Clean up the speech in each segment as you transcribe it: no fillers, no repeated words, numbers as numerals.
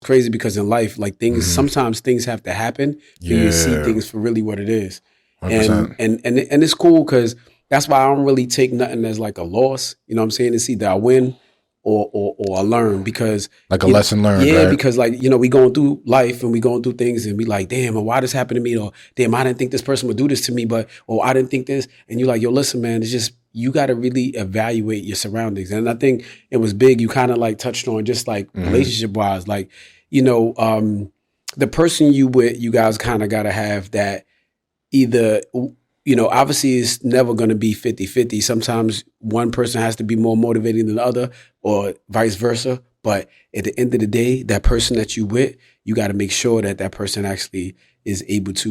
crazy because in life, like things, Mhm. sometimes things have to happen for you to see Yeah. things for really what it is. 100%. And it's cool because that's why I don't really take nothing as like a loss. You know what I'm saying? It's either I win or I learn because Like a lesson learned, yeah, right? because like, you know, we going through life and we going through things and we like, damn, why this happened to me? Or damn, I didn't think this person would do this to me, or I didn't think this. And you're like, yo, listen, man, it's just, you got to really evaluate your surroundings. And I think it was big. You kind of like touched on just like relationship wise, like, you know, the person you with, you guys kind of got to have that either, you know, obviously it's never going to be 50-50. Sometimes one person has to be more motivating than the other or vice versa. But at the end of the day, that person that you with, you got to make sure that that person actually is able to,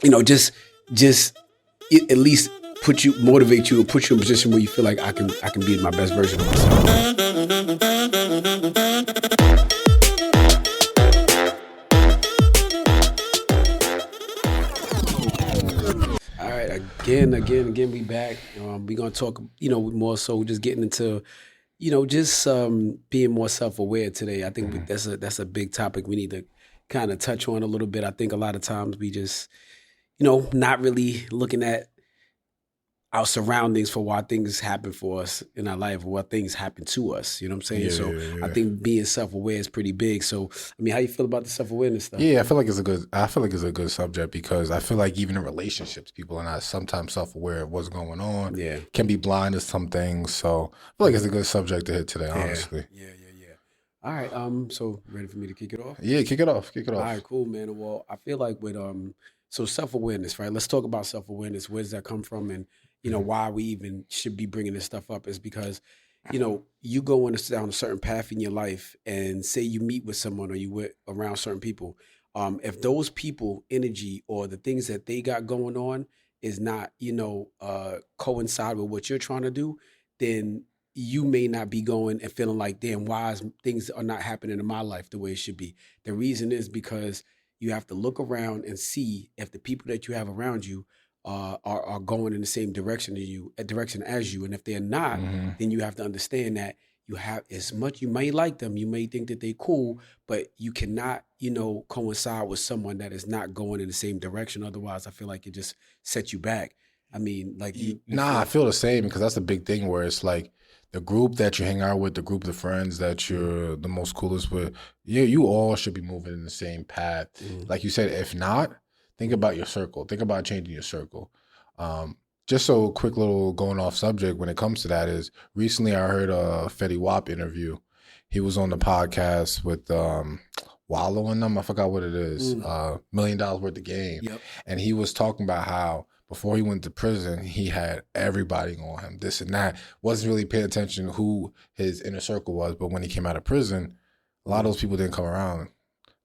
you know, just at least motivate you, or put you in a position where you feel like I can be my best version of myself. All right, again, we back. We gonna talk, you know, more so just getting into, you know, just being more self-aware today. I think that's a big topic we need to kind of touch on a little bit. I think a lot of times we just, you know, not really looking at our surroundings for why things happen for us in our life, or what things happen to us. You know what I'm saying? Yeah, So yeah, I yeah. think being self-aware is pretty big. So I mean, how you feel about the self-awareness stuff? Yeah, I feel like it's a good subject because I feel like even in relationships, people are not sometimes self-aware of what's going on. Yeah. Can be blind to some things. So I feel like it's a good subject to hit today, honestly. Yeah. All right. So ready for me to kick it off? Yeah, kick it off. Kick it All off. right, cool, man. Well, I feel like with so self-awareness, right? Let's talk about self-awareness. Where does that come from, and you know why we even should be bringing this stuff up is because, you know, you go down a certain path in your life, and say you meet with someone or you with around certain people. If those people energy or the things that they got going on is not, you know, coincide with what you're trying to do, then you may not be going and feeling like, damn, why is things are not happening in my life the way it should be. The reason is because you have to look around and see if the people that you have around you are going in the same direction as you. And if they're not, hmm then you have to understand that you have, as much you may like them, you may think that they cool, but you cannot, you know, coincide with someone that is not going in the same direction. Otherwise, I feel like it just sets you back. I mean, like you Nah, I feel. feel the same because that's the big thing where it's like the group that you hang out with, the group of friends that Mhm, you're the most coolest with, you all should be moving in the same path. mhm, Like you said, if not, think mhm, about your circle. Think about changing your circle. Um, just so quick little going off subject when it comes to that is recently I heard a Fetty Wap interview. He was on the podcast with Wallow and them. I forgot what it is. mhm. $1 million worth of game. Yep. And he was talking about how before he went to prison, he had everybody on him, this and that. Wasn't really paying attention to who his inner circle was. But when he came out of prison, a lot of Mhm, those people didn't come around.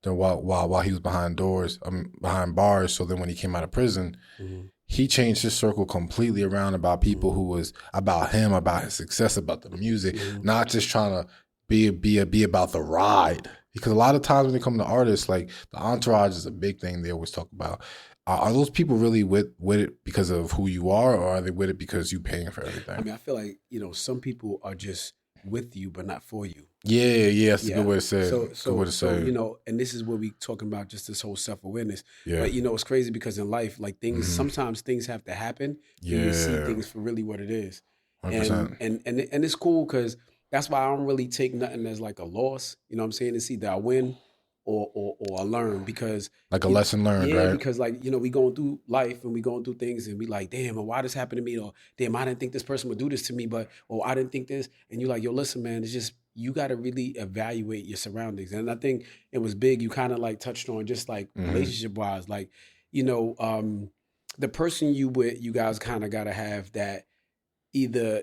Then while he was behind doors, behind bars. So then when he came out of prison, mhm, he changed his circle completely around about people mhm, who was about him, about his success, about the music, mhm. not just trying to be about the ride. Because a lot of times when they come to artists, like the entourage is a big thing they always talk about. Are those people really with it because of who you are, or are they with it because you paying for I everything? mean, I feel like, you know, some people are just with you, but not for you. Yeah, that's a good Yeah. way to say it. Good way to say You it. know, and this is where we talking about just this whole self-awareness. Yeah. But you know, it's crazy because in life, like things, hmm sometimes things have to happen for you to see Yeah. things for really what it is. And 100%. and it's cool because that's why I don't really take nothing as like a loss. You know what I'm saying? It's either I win or I learn because Like a you, lesson learned, yeah, right? because like, you know, we going through life and we going through things and we like, damn, why this happened to me? Or damn, I didn't think this person would do this to me, or I didn't think this. And you're like, yo, listen, man, it's just, you got to really evaluate your surroundings. And I think it was big. You kind of like touched on just like hmm relationship wise, like, you know, the person you with, you guys kind of got to have that either,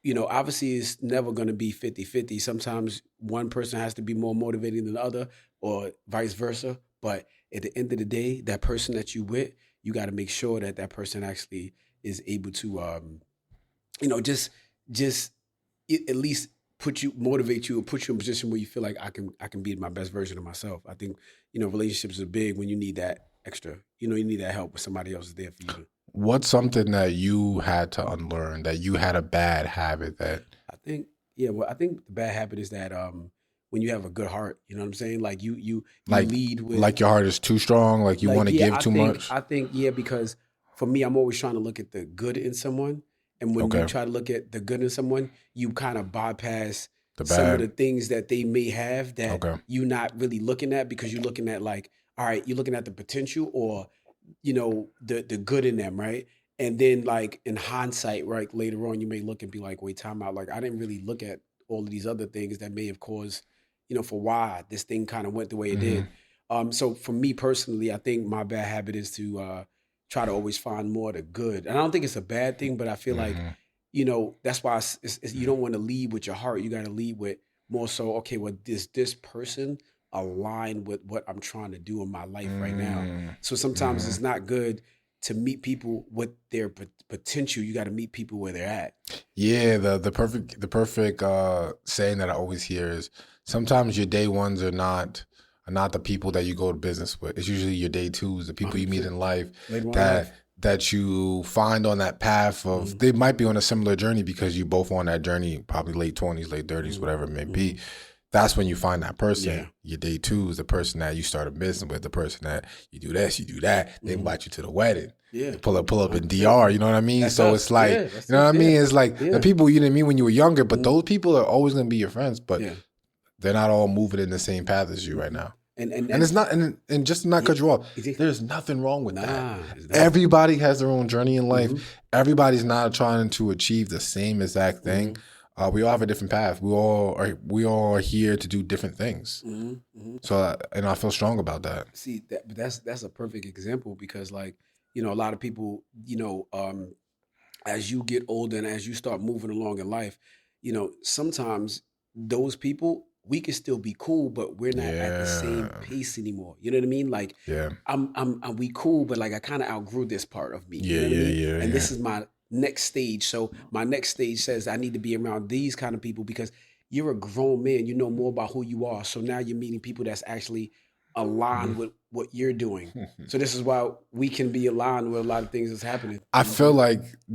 you know, obviously it's never going to be 50-50. Sometimes one person has to be more motivating than the other or vice versa. But at the end of the day, that person that you with, you got to make sure that that person actually is able to, you know, just at least motivate you, or put you in a position where you feel like I can be my best version of myself. I think, you know, relationships are big when you need that extra. You know, you need that help when somebody else is there for you to. What's something that you had to unlearn, that you had a bad habit that I think, yeah, well, I think the bad habit is that when you have a good heart. You know what I'm saying? Like you Like lead with like your heart is too strong, like you want to give too much. I think yeah, because for me, I'm always trying to look at the good in someone, and when you Okay. try to look at the good in someone, you kind of bypass The some of bad. the things that they may have that Okay. you're not really looking at because you're looking at like, all right, you're looking at the potential or the good in them, right? And then like in hindsight, right, later on, you may look and be like, wait, time out. Like I didn't really look at all of these other things that may have caused, for why this thing kind of went the way it Hmm. did. So for me personally, I think my bad habit is to try to always find more of the good. And I don't think it's a bad thing, but I feel like, Hmm. that's why you don't want to lead with your heart. You got to lead with more so, okay, well, this person align with what I'm trying to do in my life right now. Hmm. So sometimes it's not good to meet people with their potential. You got to meet people where they're at. Yeah, the perfect saying that I always hear is sometimes your day ones are not the people that you go to business with. It's usually your day twos, the people you meet 100%. in life Later on in that life. that you find on that path of Mhm. they might be on a similar journey because you both on that journey, probably late 20s, late 30s, Mhm. whatever it may Mhm. be. That's when you find that person. Yeah. Your day two is the person that you start a business with, the person that you do this, you do that. They Mhm. invite you to the wedding. Yeah. They pull up in 100%. DR, you know what I mean? That's So us. it's like, Yeah, you that's know what us. I mean? Yeah. It's like the Yeah. people you didn't meet when you were younger, but Mhm. those people are always gonna be your friends, but Yeah. they're not all moving in the same path as you right now. And It's not, and just to not cut you off, yeah. there's nothing wrong with that. Nah, it's not. Everybody has their own journey in life. Mhm. Everybody's not trying to achieve the same exact thing. Mhm. We all have a different path. We all are here to do different things. Mhm. Mhm. So, and I feel strong about that. See that's a perfect example because like a lot of people as you get older and as you start moving along in life, sometimes those people we can still be cool, but we're not at the same Yeah, pace anymore. You know what I mean? Like yeah, I'm we cool, but like I kind of outgrew this part of me. You yeah, know what I yeah, mean? yeah, And yeah. this is my next stage. So my next stage says I need to be around these kind of people because you're a grown man. You know more about who you are. So now you're meeting people that's actually aligned with what you're doing. So this is why we can be aligned with a lot of things that's happening. I You know what I'm feel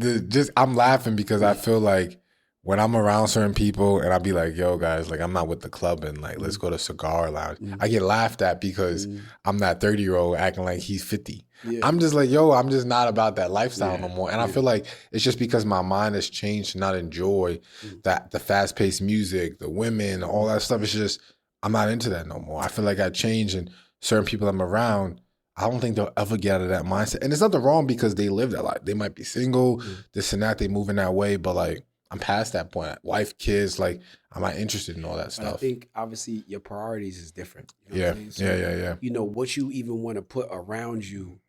saying? like I'm laughing because I feel like when I'm around certain people and I'll be like, yo, guys, like I'm not with the club and like let's go to cigar lounge. I get laughed at because I'm that 30-year-old acting like he's 50. Yeah. I'm just like, yo, I'm just not about that lifestyle no Yeah, more. And I yeah. feel like it's just because my mind has changed to not enjoy that the fast paced music, the women, all that stuff. It's just I'm not into that no more. I feel like I changed and certain people I'm around, I don't think they'll ever get out of that mindset. And there's nothing wrong because they live that life. They might be single, this and that, they move in that way, but like I'm past that point. Wife, kids, like I'm not interested in all that But I stuff. think obviously your priorities is different. You know Yeah, what I'm saying? yeah, yeah, yeah. What you even want to put around you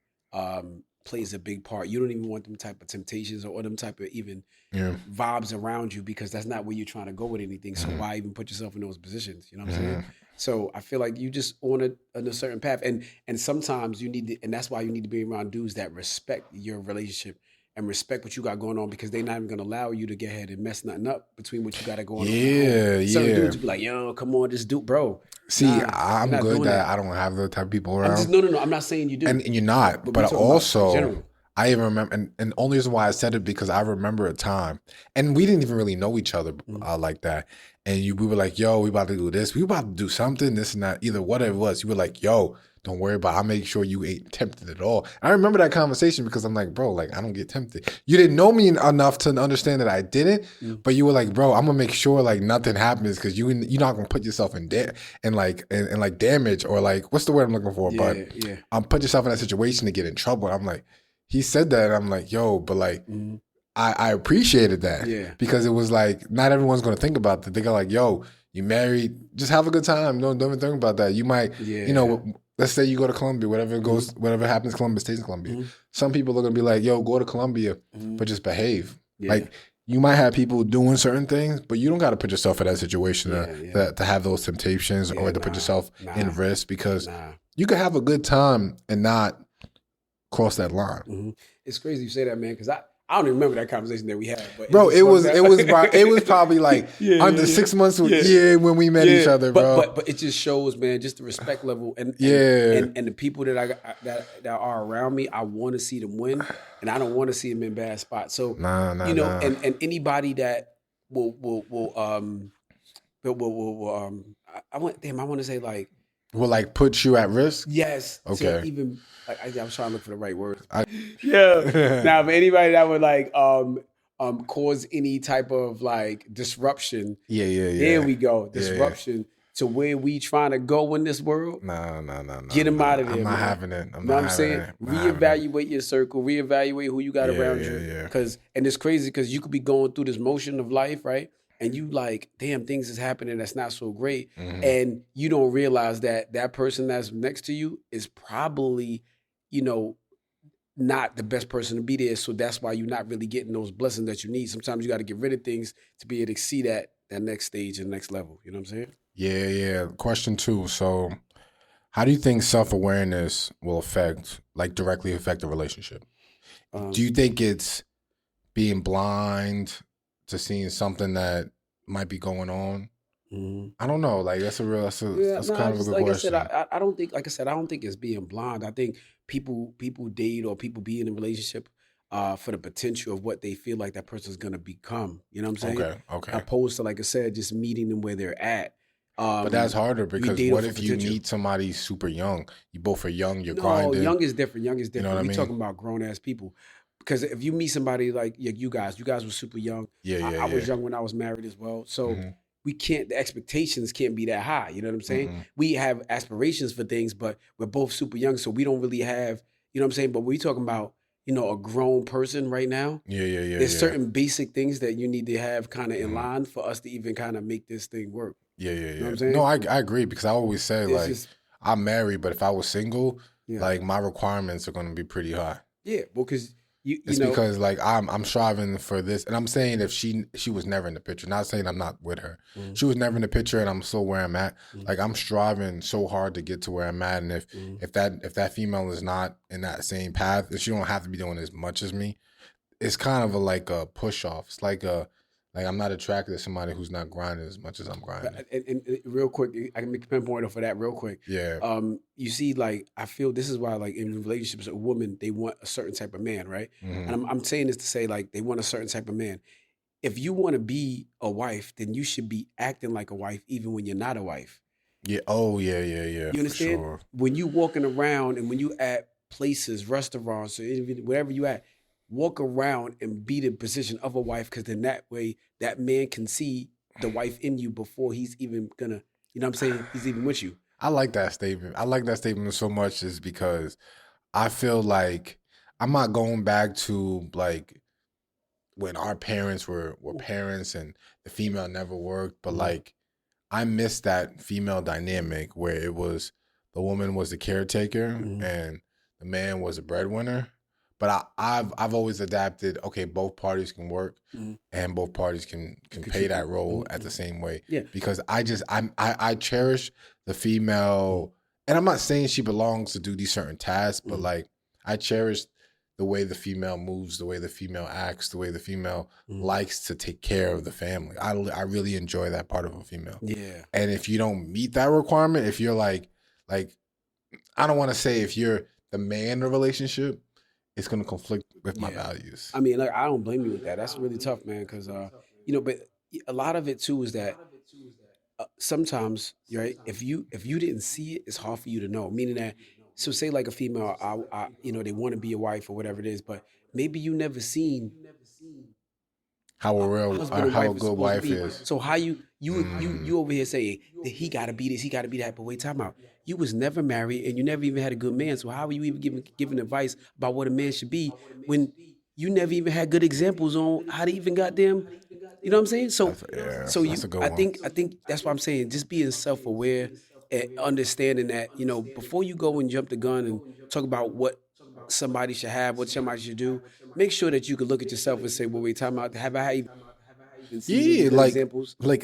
plays a big part. You don't even want them type of temptations or them type of even Yeah. vibes around you because that's not where you're trying to go with anything. So why even put yourself in those positions? You know what I'm saying? So I feel like you just on a certain path, and sometimes you need to, and that's why you need to be around dudes that respect your relationship and respect what you got going on because they're not even gonna allow you to get ahead and mess nothing up between what you got going on. Yeah, Some yeah. dudes be like, "Yo, come on, just do, bro." See, Nah, you're I'm not good doing that I don't have the type of people I'm just around. no. I'm not saying you do, And you're not, but but we talking about in also general. I even remember, and the only reason why I said it because I remember a time, and we didn't even really know each other like that. And we were like, "Yo, we about to do this. We about to do something, this and that." Either whatever it was, you were like, "Yo, don't worry about it. I'll make sure you ain't tempted at all." I remember that conversation because I'm like, "Bro, like I don't get tempted." You didn't know me enough to understand that I didn't, but you were like, "Bro, I'm gonna make sure like nothing happens because you're not gonna put yourself in and like damage or like what's the word I'm looking for?" But Yeah. put yourself in that situation to get in trouble. I'm like, he said that, and I'm like, yo, but like, I appreciated that Yeah. because it was like, not everyone's gonna think about that. They go like, yo, you married, just have a good time. Don't even think about that. You might, let's say you go to Columbia, whatever happens, Columbia stays in Columbia. Some people are gonna be like, yo, go to Columbia, but just behave. Yeah. Like, you might have people doing certain things, but you don't got to put yourself in that situation to have those temptations or to put yourself in risk because you could have a good time and not cross that line. It's crazy you say that, man, because I don't even remember that conversation that we had. But bro, it was probably like under 6 months when we met each other, bro. But it just shows, man, just the respect level and the people that I got that are around me. I want to see them win, and I don't want to see them in bad spots. So and anybody that will I want to say like Will like put you at risk? yes to Okay. even like I was trying to look for the right words. I, Yeah. yeah, Now, for anybody that would like cause any type of like disruption, yeah, there yeah. we go, Yeah, yeah. disruption to where we trying to go in this world. No, no, no, no, Get them no. out of I'm there, not man. having it. I'm You know not what I'm having saying? it. I'm not having it. Reevaluate your circle, reevaluate who you got Yeah, around yeah, you. yeah. And it's crazy because you could be going through this motion of life, right? And you like, damn, things is happening that's not so great. Mhm. And you don't realize that that person that's next to you is probably, you know, not the best person to be there. So that's why you're not really getting those blessings that you need. Sometimes you got to get rid of things to be able to see that next stage and next level. You know what I'm saying? Yeah, yeah. Question two. So, how do you think self-awareness will directly affect a relationship? Do you think it's being blind to seeing something that might be going on? Mhm. I don't know. Like that's Yeah, that's no, kind I of a just good like I said, question. I don't think like I said, I don't think it's being blind. I think people date or people be in a relationship for the potential of what they feel like that person's gonna become. You know what I'm saying? Okay, okay. Opposed to like I said, just meeting them where they're at. But that's harder We because date what off of if you potential. meet somebody super young? You both are young, you're No, grinding. young is different. Young is You know what different. I We mean? talking about grown ass people. Because if you meet somebody like you guys were super young. Yeah, yeah, I was yeah. young when I was married as well. So Mm-hmm. we can't. The expectations can't be that high. You know what I'm saying? Mm-mm. We have aspirations for things, but we're both super young, so we don't really have. You know what I'm saying? But we talking about a grown person right now. Yeah, yeah, yeah, There's yeah. certain basic things that you need to have kind of in Mhm. line for us to even kind of make this thing work. Yeah, yeah, You know what yeah. I'm No, saying? I agree because I always say It's like just I'm married, but if I was single, yeah, like my requirements are going to be pretty high. yeah. Well, because you It's know because like I'm striving for this, and I'm saying if she was never in the picture, not saying I'm not with her, Mhm, she was never in the picture, and I'm still where I'm at. mhm, Like I'm striving so hard to get to where I'm at, and mhm. if that female is not in that same path, if she don't have to be doing as much as me, it's kind of like a push off. It's like I'm not attracted to somebody who's not grinding as much as I'm grinding. And real quick, I can make a pinpoint for that real quick. Yeah. You see, like I feel this is why, like in relationships, a woman they want a certain type of man, right? Hmm. And I'm saying this to say like they want a certain type of man. If you want to be a wife, then you should be acting like a wife, even when you're not a wife. Yeah. Oh, yeah, yeah, yeah, You for understand? sure. When you walking around and when you at places, restaurants, or even wherever you at, walk around and be the position of a wife, because then that way that man can see the wife in you before he's even gonna, you know what I'm saying? He's even with you. I like that statement. I like that statement so much is because I feel like I'm not going back to like when our parents were parents and the female never worked, but Mhm. like I miss that female dynamic where it was the woman was the caretaker Mhm. and the man was a breadwinner. But I've always adapted. Okay, both parties can work, Mhm. and both parties can play that Contribute. role Mhm, at the mhm. same way. Yeah. Because I cherish the female, and I'm not saying she belongs to do these certain tasks, but Mhm. like I cherish the way the female moves, the way the female acts, the way the female Mhm. likes to take care of the family. I really enjoy that part of a female. Yeah. And if you don't meet that requirement, if you're like I don't want to say if you're the man in the relationship, it's going to conflict with my Yeah. values. I mean, like I don't blame you with that. That's really tough, man, because but a lot of it too is that sometimes, right? If you didn't see it, it's hard for you to know. Meaning that, so say like a female, they want to be a wife or whatever it is, but maybe you never seen How a a real husband or and how wife a is good supposed to wife be. is. So how Mm, you over here saying that he got to be this, he got to be that, but wait, time out. You was never married and you never even had a good man. So how are you even giving advice about what a man should be when you never even had good examples on how to even goddamn, you know what I'm saying? So yeah, so that's you a good I one. think I think that's what I'm saying. Just being self-aware and understanding that, before you go and jump the gun and talk about what somebody should have, what somebody should do, make sure that you can look at yourself and say, well, wait, time out. Have I even seen any Yeah, good examples to make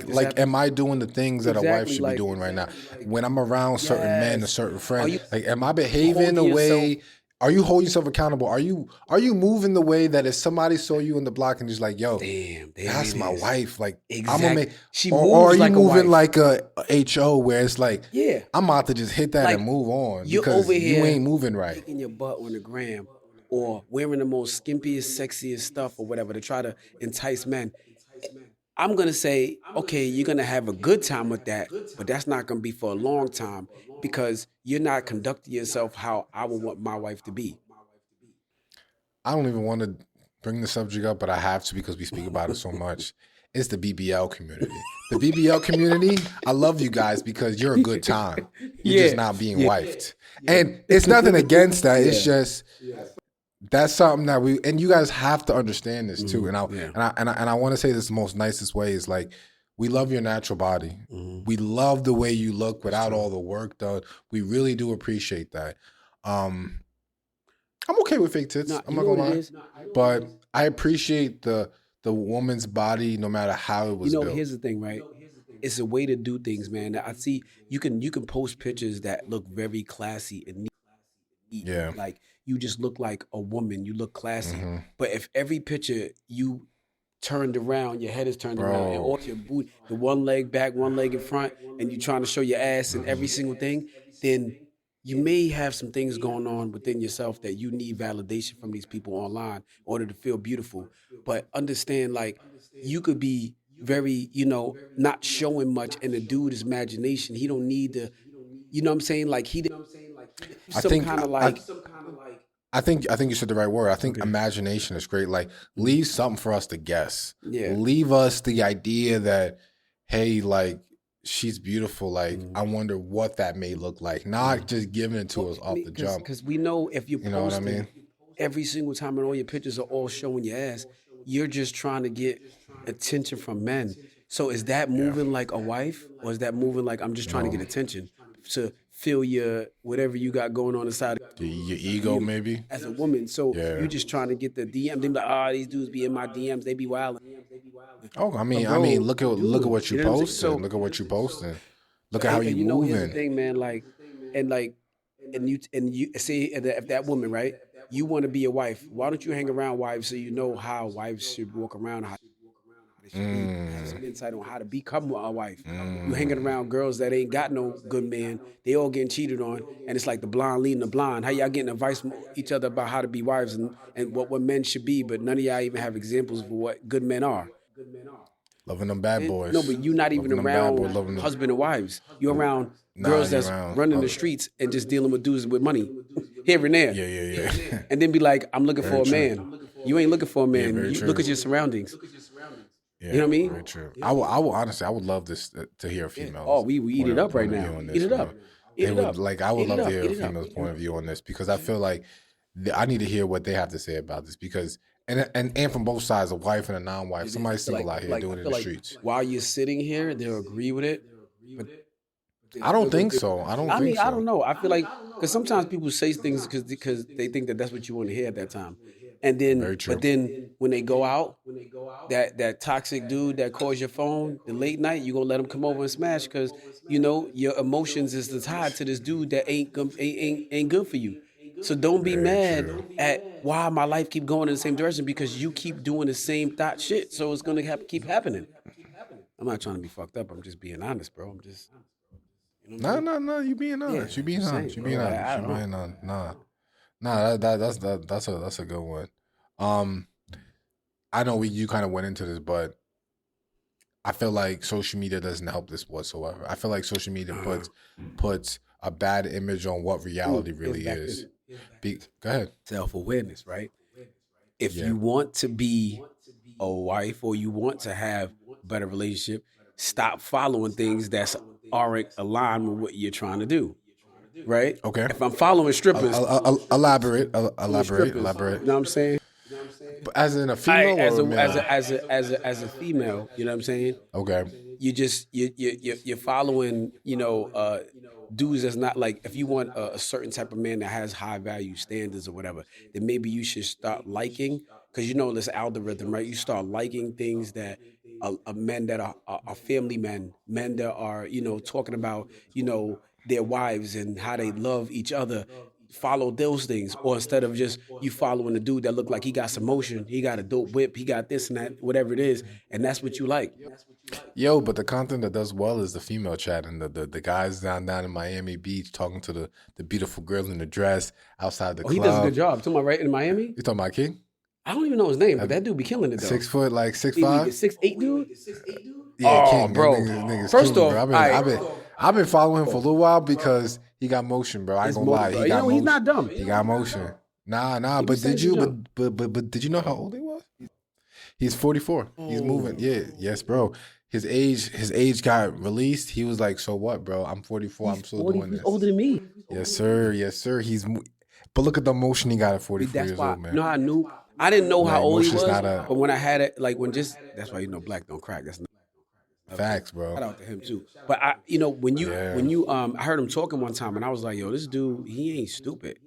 this happen? am I doing the things that a wife Exactly. should be Like, doing right now? When I'm around certain men or yes. certain Are friends, you like, am I behaving the holding yourself? way? Are you holding yourself accountable? Are you moving the way that if somebody saw you in the block and just like, yo, Damn, there that's it my is. wife. Like I'm gonna Exact. make, She or are moves you like a moving wife. like a HO where it's like Yeah. I'm about to just hit that and Like move on you're over because you here ain't moving right. shaking your butt on the gram or wearing the most skimpiest, sexiest stuff or whatever to try to entice men. I'm gonna say, okay, you're gonna have a good time with that, but that's not gonna be for a long time because you're not conducting yourself how I would want my wife to be. I don't even want to bring the subject up, but I have to because we speak about it so much. It's the BBL community. The BBL community, I love you guys because you're a good time. You're just not being wifed. And it's nothing against that. It's just that's something that and you guys have to understand this too. And I want to say this the most nicest way is like, we love your natural body. We love the way you look without all the work done. We really do appreciate that. I'm okay with fake tits. I'm not gonna lie, but I appreciate the woman's body, no matter how it was built. Here's the thing, right? It's a way to do things, man. I see you can post pictures that look very classy and neat. Yeah, like you just look like a woman. You look classy. But if every picture you turned around, your head is turned around, and all your booty, the one leg back, one leg in front, and you're trying to show your ass and every single thing, then you may have some things going on within yourself that you need validation from these people online in order to feel beautiful. But understand, like, you could be very, not showing much in a dude's imagination. He don't need to, you know what I'm saying? Like, I think you said the right word. I think imagination is great. Like, leave something for us to guess. Yeah. Leave us the idea that, hey, like, she's beautiful. Like, I wonder what that may look like. Not just giving it to us off the jump. Because we know if you You know what I mean? every single time and all your pictures are all showing your ass, you're just trying to get attention from men. So is that moving like a wife, or is that moving like I'm just trying to get attention to fill your whatever you got going on inside your ego, maybe as a woman? So you're just trying to get the DM. They be like, these dudes be in my DMs. They be wild. Oh, I mean, look at what you posting. Look at what you posting. Look at how you moving. Here's the thing, man. And you see, if that woman, right? You want to be a wife. Why don't you hang around wives so you know how wives should walk around? How have some insight on how to become a wife. You hanging around girls that ain't got no good man. They all getting cheated on, and it's like the blonde leading the blonde. How y'all getting advice from each other about how to be wives and what men should be, but none of y'all even have examples of what good men are. Loving them bad boys. No, but you're not even around husband and wives. You're around girls that's running the streets and just dealing with dudes with money here and there. Yeah. And then be like, I'm looking for a man. You ain't looking for a man. You look at your surroundings. Yeah, you know what I mean? Very true. I will honestly, I would love this to hear a female. Oh, we eat it up right now. Eat it up. I would love to hear a female's point of view on this because I feel like I need to hear what they have to say about this because and from both sides, a wife and a non-wife, somebody single out here doing it in the streets. While you're sitting here, they'll agree with it. But I don't think so. I don't know. I feel like because sometimes people say things because they think that that's what you want to hear at that time. And then, but then when they go out, that toxic dude that calls your phone the late night, you gonna let him come over and smash because your emotions is tied to this dude that ain't good for you. So don't be mad at why my life keep going in the same direction because you keep doing the same thought shit. So it's gonna keep happening. I'm not trying to be fucked up. I'm just being honest, bro. I'm just. No. You being honest. You being honest. Nah, that's a good one. I know you kind of went into this, but I feel like social media doesn't help this whatsoever. I feel like social media puts a bad image on what reality really is. Go ahead. Self-awareness, right? If you want to be a wife or you want to have a better relationship, stop following things that aren't aligned with what you're trying to do. Right? Okay. If I'm following strippers, elaborate. You know what I'm saying? But as in a female or a male? As a female, you know what I'm saying? Okay. You're following, dudes that's not like if you want a certain type of man that has high value standards or whatever, then maybe you should start liking because this algorithm, right? You start liking things that men that are family men that are talking about their wives and how they love each other. Follow those things, or instead of just you following a dude that look like he got some motion, he got a dope whip, he got this and that, whatever it is, and that's what you like. Yo, but the content that does well is the female chat and the guys down in Miami Beach talking to the beautiful girl in the dress outside the club. He does a good job. Talking about right in Miami? You talking about King? I don't even know his name, but that dude be killing it though. 6 foot, like 6'5". 6'8" dude. Yeah, Oh, King, bro. Nigga's First king, off, bro. I've been following him for a little while because he got motion, bro. I ain't gonna lie. He got motion. He's not dumb. He got motion. Nah. He But did you? jump. But did you know how old he was? He's 44. He's moving. Yeah, yes, bro. His age got released. He was like, "So what, bro? I'm 44. I'm still doing this." He's older than me. Yes, sir. But look at the motion he got at 44 That's years why. old, man. No, I knew. I didn't know how Like, old he motion's was, not a- but when I had it, like that's why black don't crack. That's not. Facts, bro. Shout out to him too. But when you I heard him talking one time, and I was like, yo, this dude, he ain't stupid.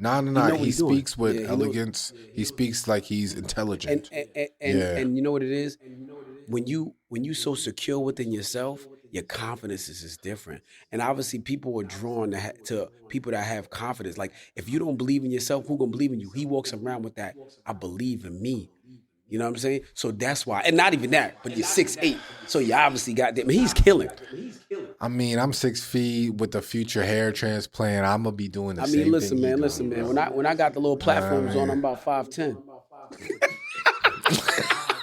Nah. what He he's doing. speaks with Yeah, he elegance. He speaks like he's intelligent. And you know what it is? When you so secure within yourself, your confidence is just different. And obviously, people are drawn to people that have confidence. Like, if you don't believe in yourself, who gonna believe in you? He walks around with that. I believe in me. You know what I'm saying? So that's why, and not even that, but you're 6'8", so you obviously got that. He's killing. I mean, I'm 6 feet with a future hair transplant. I'm gonna be doing the same thing. Listen, man. When I got the little platforms on, I'm about 5'10".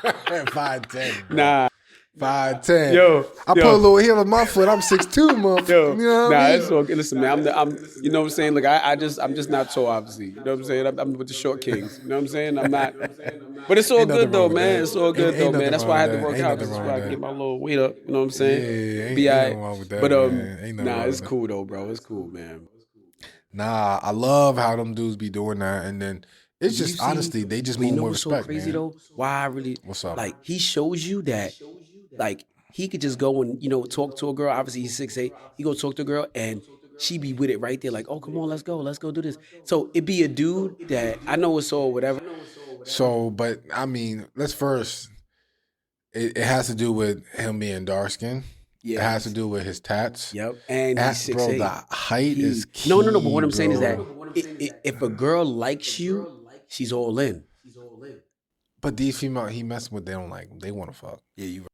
5'10". Nah. 5'10". Yo, I put a little heel on my foot. I'm 6'2", motherfucker. Yo, you know what I mean? it's okay. Listen, man, I'm you know what I'm saying? Like, I'm just not tall, obviously. You know what I'm saying? I'm with the short kings. You know what I'm saying? I'm not. But it's all Ain't good nothing though, wrong with man. that. It's all good Ain't though, nothing man. That's wrong why I had with to that. work Ain't out. nothing This is wrong why I with can that. get my little weight up. You know what I'm saying? Yeah, ain't Be all nothing right. wrong with that, But man. Ain't nothing wrong it's with cool though, bro. It's cool, man. Nah, I love how them dudes be doing that, and then it's You just see- honestly they just But move you know more what's so respect, crazy man. though? Why I really What's up? like he shows you that like he could just go and talk to a girl. Obviously he's 6'8". He go talk to a girl and she be with it right there, like, oh come on, let's go do this. So it be a dude that I know it's all whatever. So, but I mean, let's first. It has to do with him being dark skinned. Yeah, it has to do with his tats. Yep, and he's 6'8". Bro, the height is key. No. But what I'm saying is that bro. if a girl likes you, she's all in. But these female he messing with, they don't like him. They want to fuck. Yeah, you.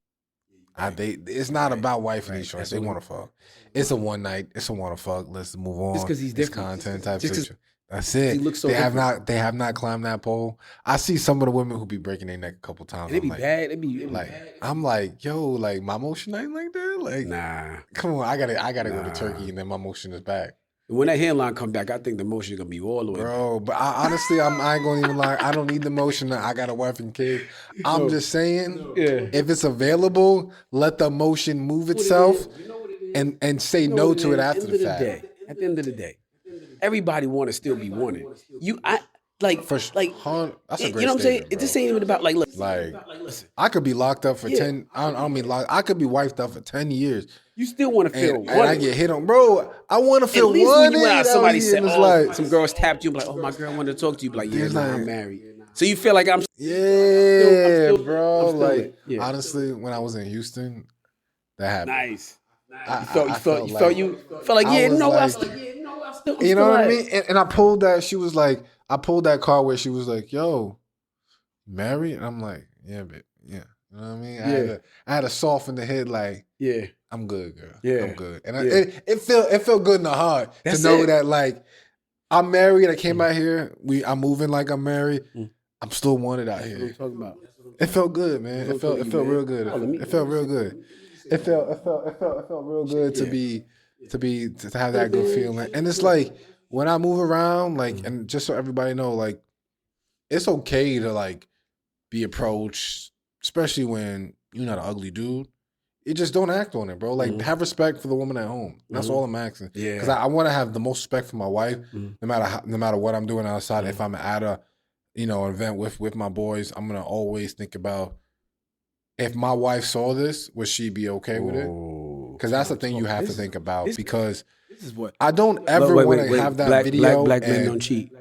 It's not about wife and these shorts. They That's want to fuck. It's a one night. It's a want to fuck. Let's move on. Just 'cause he's It's different. content type Just 'cause situation. That's it. he looks so they have different. not climbed that pole. I see some of the women who be breaking their neck a couple times. And it I'm be like, bad. It be like bad. I'm like, yo, like my motion ain't like that. Like, Nah. come on, I gotta go Nah. to Turkey and then my motion is back, When that hairline come back, I think the motion gonna be all the way. bro. But honestly, I ain't gonna even lie. I don't need the motion. I got a wife and kid. I'm just saying, Yeah. if it's available, let the motion move itself, and say no to it after the fact. At the end of the day, everybody want to still be wanted. That's a great You know what I'm saying? It just ain't even about like, look, Like, listen, I could be locked up for Yeah. 10. I don't mean locked. I could be wifed up for 10 years, you still want to feel and wanted. I get hit on, bro. I want to At feel least when wanted. you went out, somebody said, it's "Oh, like, some girls tapped you," like, "Oh, my girl wanted to talk to you." Be like, "Yeah, It's nah, like- I'm married." So you feel like I'm. yeah, I'm still- bro. I'm still Like, lit. Yeah. honestly, when I was in Houston, that happened. Nice. I You felt like I yeah, was no, like- I'm still, You know what I alive. mean? And I pulled that. She was like, I pulled that card where she was like, "Yo, married?" And I'm like, "Yeah, babe, yeah." You know what I mean? I had to soften the head, like, Yeah. I'm good, girl. Yeah. I'm good. And Yeah. it felt good in the heart That's to know it. that, like, I'm married. I came out here. I'm moving like I'm married. I'm still wanted out What are you here. talking about? It felt good, man. It felt real good. Oh, let me- It felt real good. It felt real good to have that good feeling. And it's like when I move around, like, and just so everybody know, like, it's okay to like be approached, especially when you're not an ugly dude. You just don't act on it, bro. Like, have respect for the woman at home. That's all I'm asking. Yeah. Because I want to have the most respect for my wife, no matter what I'm doing outside. If I'm at a, an event with my boys, I'm gonna always think about, if my wife saw this, would she be okay with it? Because that's the thing you have to think about. Because This is what I don't ever Wait, want to have that video. Black men and- don't cheat.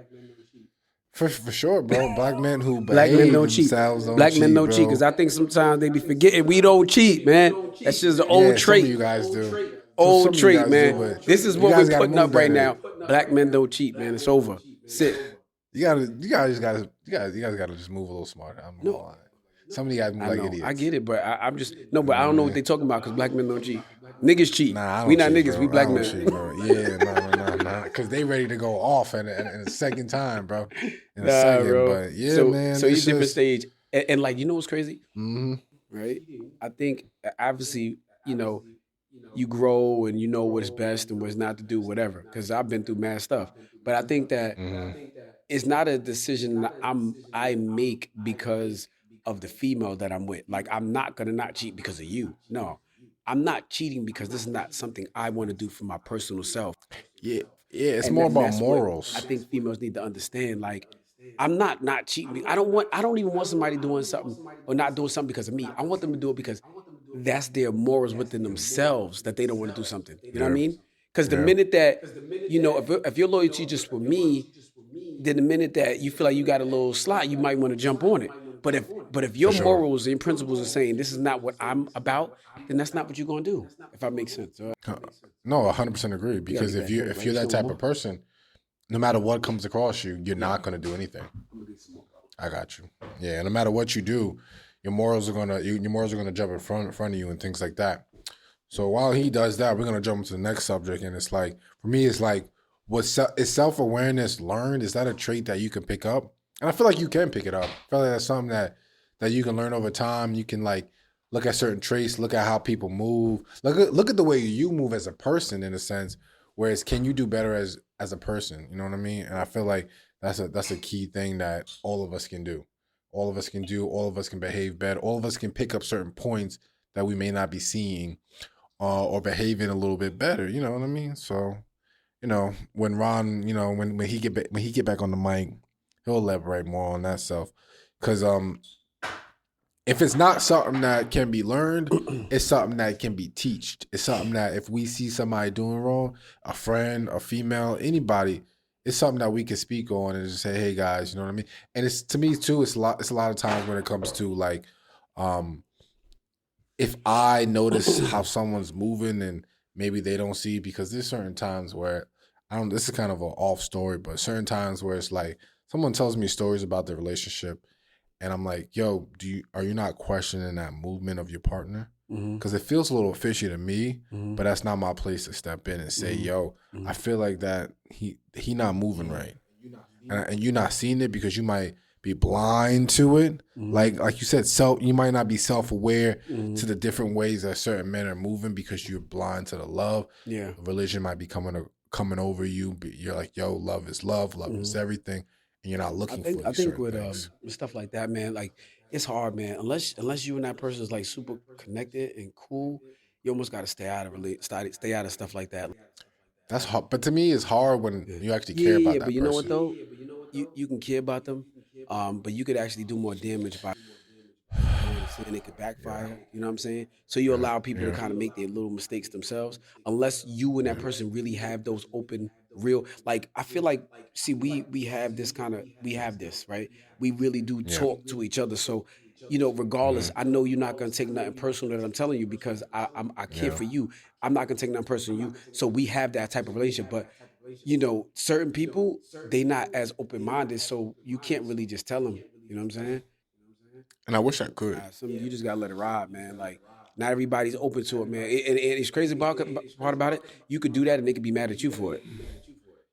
For sure, bro. Black men who Black men behave don't cheat. themselves don't Black men cheat, don't bro. cheat because I think sometimes they be forgetting we don't cheat, man. That's just an Yeah, old some trait. of you guys do. Old Some of you trait, guys do, man. but This is you what guys we're gotta putting move up right that now. in. Black men don't cheat, man. It's over. Sit. You guys gotta just move a little smarter. I'm not gonna lie. Some of you guys move I like know. idiots. I get it, but I'm just but I don't know what they talking about because black men don't cheat. Niggas cheat. Nah, I don't We not cheat, niggas. bro. We black I don't men. cheat, bro. Yeah, no. because they ready to go off in a second time, bro. In a Nah, second, bro. but yeah, So man. so you It's different just, stage, and like you know what's crazy, hmm right? I think obviously you grow and you know what's best and what's not to do, whatever. Because I've been through mad stuff, but I think that it's not a decision that I make because of the female that I'm with. Like I'm not gonna not cheat because of you. No, I'm not cheating because this is not something I want to do for my personal self. yeah, yeah. It's And, more and about that's what I morals. think females need to understand. Like I'm not cheating. I don't even want somebody doing something or not doing something because of me. I want them to do it because that's their morals within themselves that they don't want to do something. You know what I Yeah, mean? Because the yeah, minute that if your loyalty just with me, then the minute that you feel like you got a little slot, you might want to jump on it. But if for your sure. morals and principles are saying this is not what I'm about, then that's not what you're gonna do. If that makes sense. So No, 100% agree. you gotta Because get that drink, if right? you're You that still want type of more? person, no matter what comes across you, you're not gonna do anything. I'm gonna get some more. I got you. Yeah, no matter what you do, your morals are gonna jump in front of you and things like that. So while he does that, we're gonna jump to the next subject, and it's like for me, it's like is self awareness learned? Is that a trait that you can pick up? And I feel like you can pick it up. I feel like that's something that you can learn over time. You can like look at certain traits, look at how people move, look at the way you move as a person in a sense. Whereas, can you do better as a person? You know what I mean? And I feel like that's a key thing that all of us can do. All of us can do. All of us can behave better. All of us can pick up certain points that we may not be seeing or behaving a little bit better. You know what I mean? So, when Ron, when he get back on the mic, he'll elaborate more on that stuff. Because if it's not something that can be learned, it's something that can be teached. It's something that if we see somebody doing wrong, a friend, a female, anybody, it's something that we can speak on and just say, "Hey guys," you know what I mean? And it's to me too. It's a lot. It's a lot of times when it comes to like, um, if I notice how someone's moving and maybe they don't see, because there's certain times where I don't. This is kind of an off story, but certain times where it's like someone tells me stories about their relationship, and I'm like, "Yo, are you not questioning that movement of your partner?" Mm-hmm. Because it feels a little fishy to me, Mm-hmm. but that's not my place to step in and say, Mm-hmm. "Yo, I feel like that he not moving right," and you're not seeing it because you might be blind to it. Mm-hmm. Like you said, you might not be self aware Mm-hmm. to the different ways that certain men are moving because you're blind to the love. Yeah. Religion might be coming over you, but you're like, "Yo, love is love. Love is everything," and you're not looking for I these think certain things. with stuff like that, man, like it's hard, man. Unless you and that person is like super connected and cool, you almost got to stay out of stuff like that. That's hard, but to me, it's hard when Yeah, you actually care yeah, about yeah. But that you know what person. though, you can care about them, but you could actually do more damage by and it could Yeah, backfire. You know what I'm saying? So you yeah, allow people to yeah, kind of make their little mistakes themselves, unless you and that yeah, person really have those open, real. Like I feel like, see, we have this right. We really do yeah, talk to each other. So, regardless, I know you're not gonna take nothing personal that I'm telling you because I care yeah. for you. I'm not gonna take nothing personal you. So we have that type of relationship, but. Certain people they not as open minded, so you can't really just tell them. You know what I'm saying? And I wish I could. Some you just gotta let it ride, man. Like not everybody's open to it, man. And it's crazy part about it. You could do that, and they could be mad at you for it.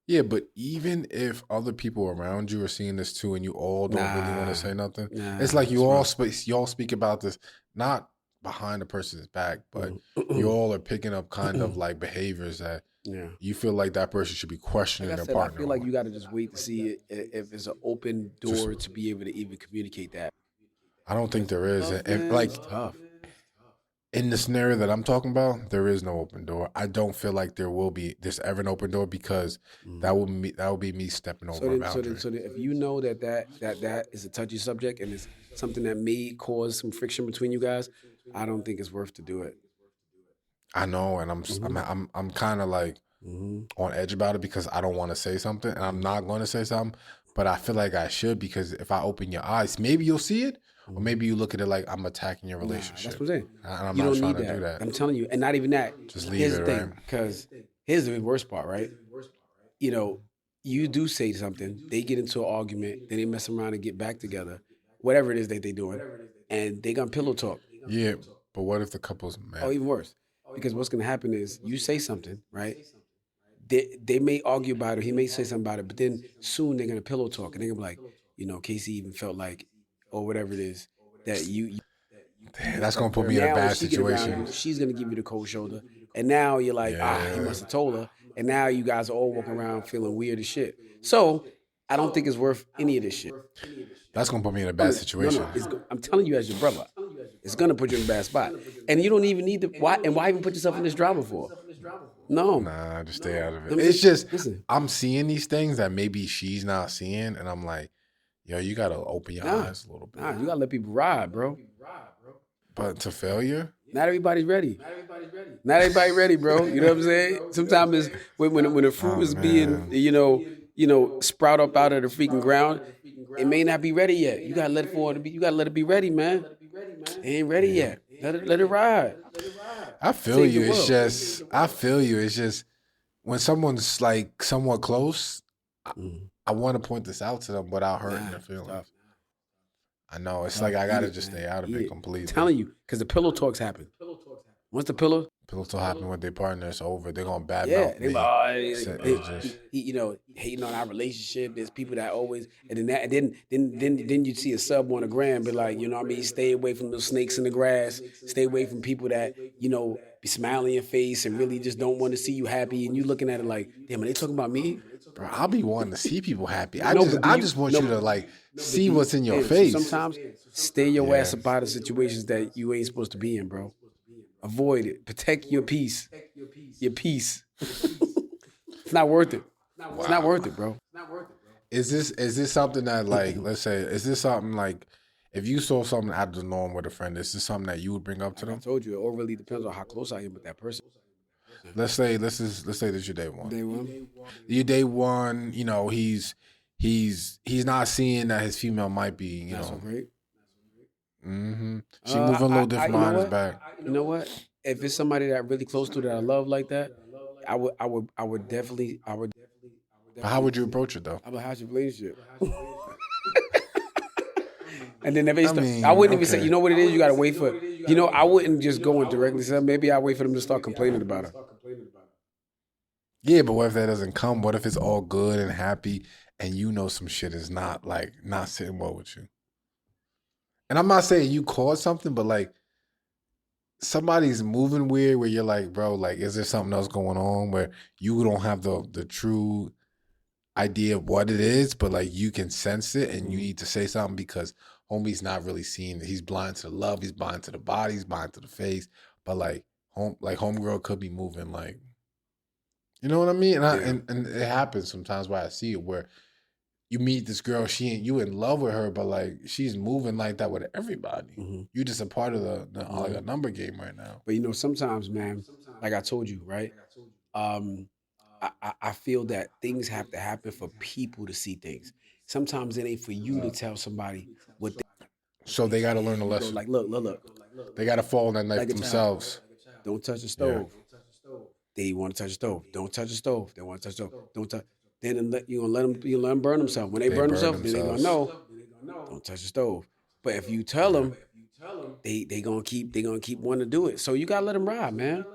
Yeah, but even if other people around you are seeing this too, and you all don't really want to Nah, say nothing, it's nah, like it's rough. you all speak about this not behind the person's back, but you Mhm. all are picking up kind of like behaviors that Yeah. you feel like that person should be Like questioning I their said, I partner feel like on. you got to just wait to see if it's an open Just door to be able to even communicate that. I don't think there is, Tough, and man. like It's tough. in the scenario that I'm talking about, there is no open door. I don't feel like there's ever an open door because Mhm. that would be me stepping So over a then, so then, boundary. so then, if you know that is a touchy subject and it's something that may cause some friction between you guys, I don't think it's worth to do it. I know, and Hmm. I'm kind of like Hmm. on edge about it because I don't want to say something and I'm not going to say something, but I feel like I should because if I open your eyes, maybe you'll see it, or Hmm. maybe you look at it like I'm attacking your Nah, that's relationship, what I'm saying. and I'm You not don't trying need to do that. that. I'm telling you, and not even that. Just leave Here's it, the right? thing, because here's the worst part, right? You know, you do say something, they get into an argument, then they mess around and get back together, whatever it is that they're doing, and they gonna pillow talk. Yeah, but what if the couple's Or mad? even worse, because what's gonna happen is you say something, right? they may argue about it. He may say something about it, but then soon they're gonna pillow talk and they're gonna be like, Casey even felt like, or whatever it is, that That's gonna put me in a now when bad she get around situation. you, she's gonna give you the cold shoulder, and now you're like, he Yeah, must have told her, and now you guys are all walking around feeling weird as shit. So I don't think it's worth any of this shit. that's gonna put me in a bad situation. I'm telling you as your brother, it's gonna put you in a bad spot, and you don't even need to. Why even put yourself in this drama for? No, Nah, just stay out of it. Let me- It's just listen. I'm seeing these things that maybe she's not seeing, and I'm like, yo, you gotta open your eyes a little bit. Nah, you gotta let people ride, bro. But to failure, Not everybody's ready. Not everybody ready, bro. You know what I'm saying? Sometimes it's when the fruit is being, sprout up out of the freaking ground, it may not be ready yet. You gotta let it for it to be. You gotta let it be ready, man. It ain't ready yet. Let it ride. I feel Save you. the It's world. just I feel you. It's just when someone's like somewhat close, I want to point this out to them without hurting their feelings. Tough. I know it's like I gotta just stay out of it completely. I'm telling you, because the pillow talks happen. Once the pillow, People still happen with their partner. It's over. They're gonna bad yeah, mouth they me. like, So they, it's just- hating on our relationship. There's people that always, and then you see a sub on the gram, but like, stay away from the snakes in the grass. Stay away from people that be smiling in your face and really just don't want to see you happy. And you looking at it like, damn, are they talking about me? Bro, I'll be wanting to see people happy. I No, just but do I you- just want no, you to like see what's in your Yeah, so face. sometimes stay your ass Yeah. up out of situations that you ain't supposed to be in, bro. Avoid it. Protect your peace. Your peace. It's not worth it. It's not worth it, bro. Is this something that like let's say is this something like if you saw something out of the norm with a friend, is this something that you would bring up to I them? told you, it all really depends on how close I am with that person. Let's say this is your day one. Day one. Your day one, he's not seeing that his female might be, Not so great. She moving a little different you know behind his what? back. You know what? If it's somebody that really close to that I love like that, I would definitely. But how would you approach it though? I'm like, how's your relationship? And then if they start, mean, I wouldn't even okay. say, you know what it is, you gotta wait for, I wouldn't just go and directly say, maybe I wait for them to start complaining about her. Yeah, but what if that doesn't come? What if it's all good and happy and some shit is not sitting well with you? And I'm not saying you caused something, but like somebody's moving weird where you're like, bro, like, is there something else going on where you don't have the true idea of what it is, but like you can sense it and you need to say something because homie's not really seeing it. He's blind to the love, he's blind to the body, he's blind to the face. But like homegirl could be moving like, you know what I mean? And it happens sometimes where I see it where you meet this girl, you in love with her, but like she's moving like that with everybody. Mm-hmm. You just a part of the like a number game right now. But sometimes, man, like I told you, right? I feel that things have to happen for people to see things. Sometimes it ain't for you to tell somebody what So they got to learn a they lesson. like. Look. They got to fall on that knife Like a child. themselves. Don't touch the stove. They want to touch the stove. Don't touch the stove. They want to touch the stove. Don't touch. Then you gonna let them burn themselves. When they burn themselves, then they gonna know. Don't touch the stove. But if you tell them, they gonna keep wanting to do it. So you gotta let them ride, man.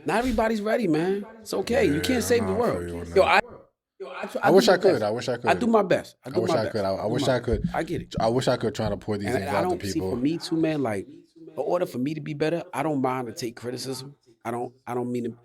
Not everybody's ready, man. It's okay. You can't save the I feel world. you on Yo, that. I wish do I my could. best. I wish I could. I do my best. I wish I could. I wish I could. I get it. I wish I could try to pour these And things I out to don't see people. for me too, man. Like, in order for me to be better, I don't mind to take criticism. I don't mean to.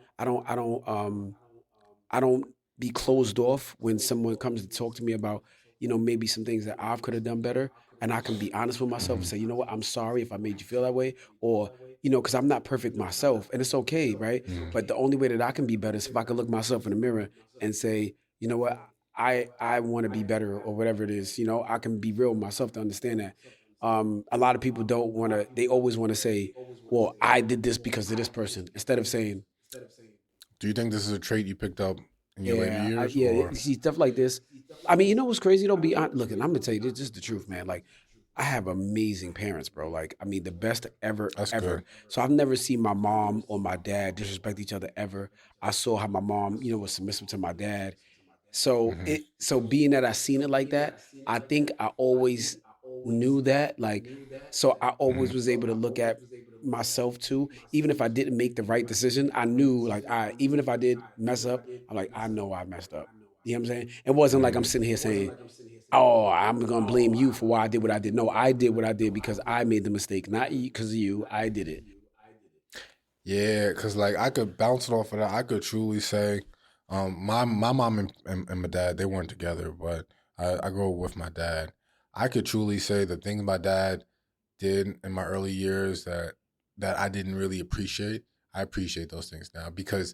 I don't be closed off when someone comes to talk to me about, maybe some things that I could have done better. And I can be honest with myself and say, you know what, I'm sorry if I made you feel that way. Or, because I'm not perfect myself and it's okay, right? But the only way that I can be better is if I can look myself in the mirror and say, you know what, I want to be better or whatever it is. I can be real with myself to understand that. A lot of people don't want to, they always want to say, well, I did this because of this person, instead of saying, Do you think this is a trait you picked up in your later years? Or? See stuff like this. I mean, what's crazy though? Look, and I'm gonna tell you this is the truth, man. Like, I have amazing parents, bro. Like, I mean, the best ever. That's ever. good. So I've never seen my mom or my dad disrespect each other ever. I saw how my mom, was submissive to my dad. So so being that I seen it like that, I think I always knew that. Like, so I always was able to look at myself too. Even if I didn't make the right decision, I knew like even if I did mess up, I'm like, I know I messed up. You know what I'm saying? It wasn't like I'm sitting here saying, oh, I'm gonna blame you for why I did what I did. No, I did what I did because I made the mistake, not because of you. I did it. Yeah, because like I could bounce it off of that. I could truly say, my mom and my dad, they weren't together, but I grew up with my dad. I could truly say the things my dad did in my early years that I didn't really appreciate. I appreciate those things now because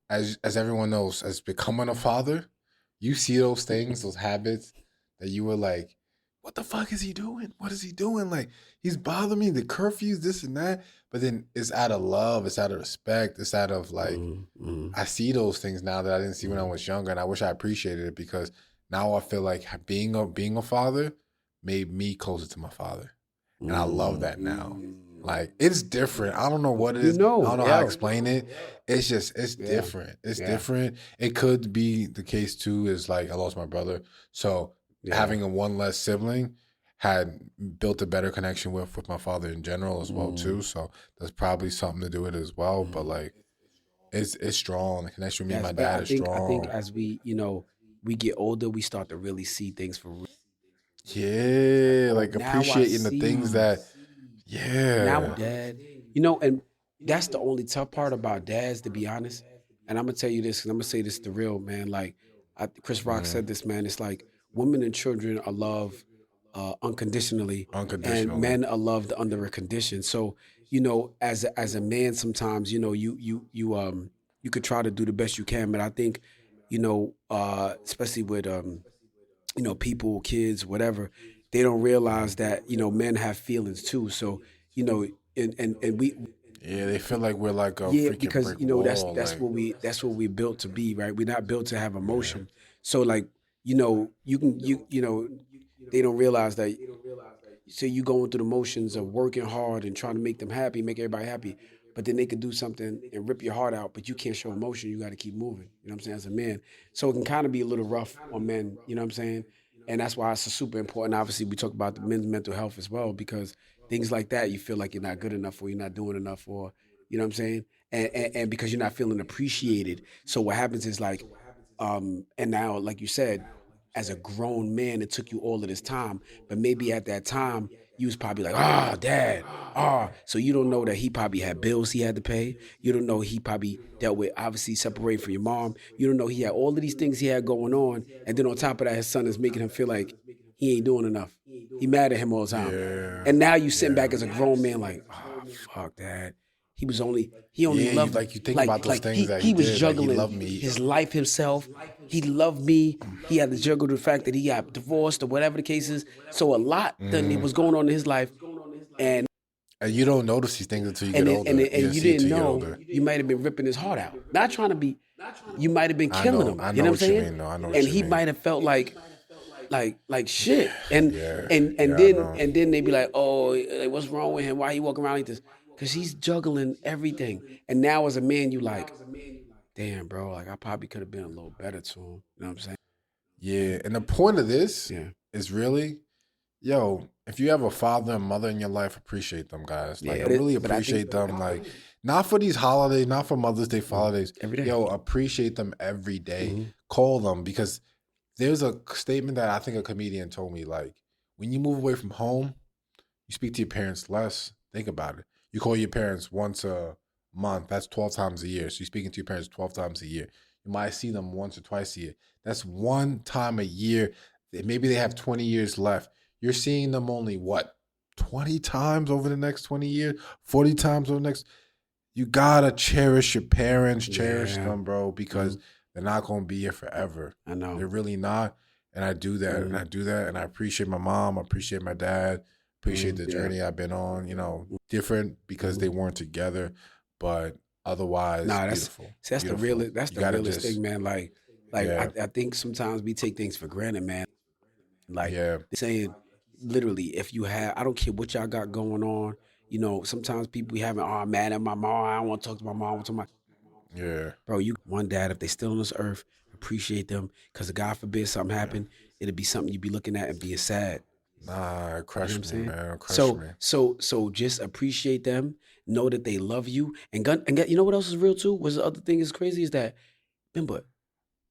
as everyone knows, as becoming a father, you see those things, those habits that you were like, what the fuck is he doing? What is he doing? Like, he's bothering me, the curfews, this and that. But then it's out of love, it's out of respect, it's out of like, I see those things now that I didn't see when I was younger, and I wish I appreciated it because now I feel like being a father made me closer to my father. And I love that now. Like, it's different. I don't know what it is. I don't know how to explain it. It's just, it's different. It's different. It could be the case too, is like I lost my brother. So having a one less sibling had built a better connection with my father in general as well too. So there's probably something to do with it as well. But like, it's strong. The connection with me and my dad is strong. I think as we we get older, we start to really see things for real. Yeah, like appreciating the things that. Yeah. Now, dad, and that's the only tough part about dads, to be honest. And I'm gonna tell you this, and I'm gonna say this the real man. Like Chris Rock said this, man. It's like women and children are loved unconditionally, and men are loved under a condition. So, as a man, sometimes you could try to do the best you can, but I think, especially with people, kids, whatever, they don't realize that men have feelings too. So and we they feel like we're like a freaking because brick wall, that's what we're built to be, right? We're not built to have emotion. So like they don't realize that. So you going through the motions of working hard and trying to make them happy, make everybody happy, but then they could do something and rip your heart out, but you can't show emotion. You got to keep moving. You know what I'm saying? As a man, so it can kind of be a little rough on men. You know what I'm saying? And that's why it's super important. Obviously, we talk about the men's mental health as well, because things like that, you feel like you're not good enough or you're not doing enough, or you know what I'm saying? And because you're not feeling appreciated. So what happens is like, and now, like you said, as a grown man, it took you all of this time, but maybe at that time, you was probably like, dad, So you don't know that he probably had bills he had to pay. You don't know he probably dealt with, obviously, separating from your mom. You don't know he had all of these things he had going on. And then on top of that, his son is making him feel like he ain't doing enough. He mad at him all the time. Yeah. And now you sitting back as a grown man like, fuck, dad. He only loved, like you think about those things that he was did, juggling like, he loved me. his life himself. He loved me. He had to juggle the fact that he got divorced or whatever the case is. So a lot then was going on in his life, and you don't notice these things until you get older. And you didn't know you might have been ripping his heart out. Not trying to be. You might have been killing him. You know what I'm saying? I know what and you he mean. might have felt like shit. And then they be like, oh, what's wrong with him? Why he walking around like this? Because he's juggling everything. And now as a man, you like, damn, bro, like I probably could have been a little better to him. You know what I'm saying? Yeah. And the point of this is really, if you have a father and mother in your life, appreciate them, guys. Like, really appreciate them. Like, not for these holidays, not for Mother's Day, for holidays. Every day. Appreciate them every day. Call them, because there's a statement that I think a comedian told me, like, when you move away from home, you speak to your parents less. Think about it. You call your parents once a month. That's 12 times a year. So you're speaking to your parents 12 times a year. You might see them once or twice a year. That's one time a year. Maybe they have 20 years left. You're seeing them only, 20 times over the next 20 years? 40 times over the next... You got to cherish your parents. Cherish them, bro, because they're not going to be here forever. I know. They're really not. And I do that. And I do that. And I appreciate my mom. I appreciate my dad. Appreciate the journey I've been on, different because they weren't together, but otherwise, beautiful. That's the realest thing, man. Like I think sometimes we take things for granted, man. Like saying, literally, if you have, I don't care what y'all got going on, sometimes people be having, I'm mad at my mom, I don't want to talk to my mom, I want to talk to my... Bro, you one dad, if they still on this earth, appreciate them, because God forbid something happen, it'll be something you'd be looking at and being sad. Nah, it crushed me, man. So just appreciate them know that they love you. And you know what else is real too? Was the other thing is crazy is that, remember,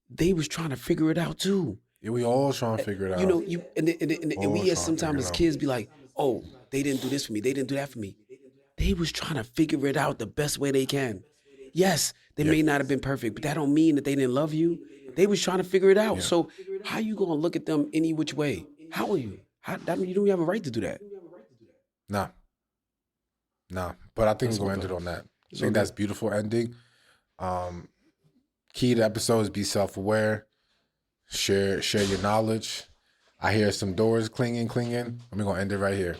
they was trying to figure it out too. Yeah, we all trying to figure it out. You know, and we as trying to sometimes figure as it out. kids be like, oh, they didn't do this for me, they didn't do that for me. They was trying to figure it out the best way they can. Yes, they may not have been perfect, but that don't mean that they didn't love you. They was trying to figure it out. So how you gonna look at them any which way? How are you? That mean you don't have a right to do that. Nah. But I think we're gonna end it on that. I think that's beautiful ending. Key to the episode is be self-aware. Share your knowledge. I hear some doors clinging, and we're gonna end it right here.